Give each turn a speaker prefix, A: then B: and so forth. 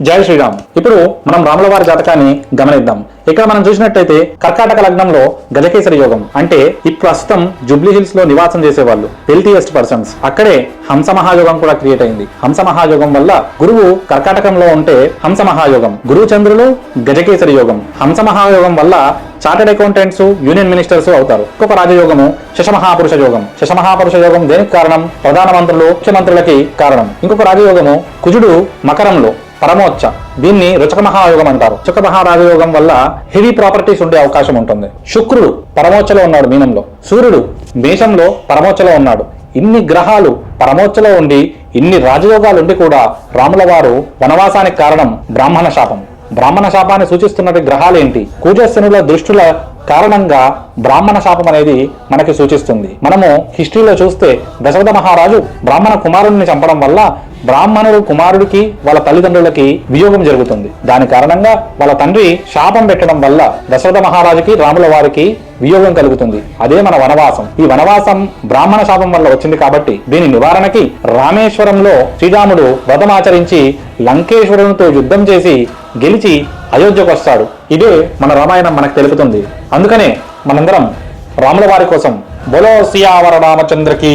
A: జై శ్రీరామ్. ఇప్పుడు మనం రాముల వారి జాతకాన్ని గమనిద్దాం. ఇక్కడ మనం చూసినట్టయితే కర్కాటక లగ్నంలో గజకేసరి యోగం అంటే ఈ ప్రస్తుతం జూబ్లీ హిల్స్ లో నివాసం చేసేవాళ్ళు వెల్తియెస్ట్ పర్సన్స్. అక్కడే హంస మహాయోగం కూడా క్రియేట్ అయింది. హంస మహాయోగం వల్ల గురువు కర్కాటకంలో ఉంటే హంస మహాయోగం, గురువు చంద్రులు గజకేసరి యోగం. హంస మహాయోగం వల్ల చార్టెడ్ అకౌంటెంట్స్, యూనియన్ మినిస్టర్స్ అవుతారు. ఇంకొక రాజయోగము శశమహాపురుష యోగం. శశమహాపురుష యోగం దేనికి కారణం? ప్రధానమంత్రులు, ముఖ్యమంత్రులకి కారణం. ఇంకొక రాజయోగము కుజుడు మకరంలో పరమోచ్చ, దీన్ని రుచక మహాయోగం అంటారు. రుచక మహారాజయోగం వల్ల హెవీ ప్రాపర్టీస్ ఉండే అవకాశం ఉంటుంది. శుక్రుడు పరమోచ్చలో ఉన్నాడు మీనంలో, సూర్యుడు మేషంలో పరమోచ్చలో ఉన్నాడు. ఇన్ని గ్రహాలు పరమోచ్చలో ఉండి ఇన్ని రాజయోగాలు ఉండి కూడా రాముల వారు వనవాసానికి కారణం బ్రాహ్మణ శాపం. బ్రాహ్మణ శాపాన్ని సూచిస్తున్నది గ్రహాలు ఏంటి? కుజశనుల దృష్టుల కారణంగా బ్రాహ్మణ శాపం అనేది మనకి సూచిస్తుంది. మనము హిస్టరీలో చూస్తే దశరథ మహారాజు బ్రాహ్మణ కుమారుడిని చంపడం వల్ల బ్రాహ్మణుడు కుమారుడికి వాళ్ళ తల్లిదండ్రులకి వియోగం జరుగుతుంది. దాని కారణంగా వాళ్ళ తండ్రి శాపం పెట్టడం వల్ల దశరథ మహారాజుకి రాముల వారికి వియోగం కలుగుతుంది. అదే మన వనవాసం. ఈ వనవాసం బ్రాహ్మణ శాపం వల్ల వచ్చింది కాబట్టి దీని నివారణకి రామేశ్వరంలో శ్రీరాముడు వ్రతమాచరించి లంకేశ్వరునితో యుద్ధం చేసి గెలిచి అయోధ్యకు వస్తాడు. ఇదే మన రామాయణం మనకు తెలుపుతుంది. అందుకనే మనందరం రాముల వారి కోసం బోలో సియావర రామచంద్రకి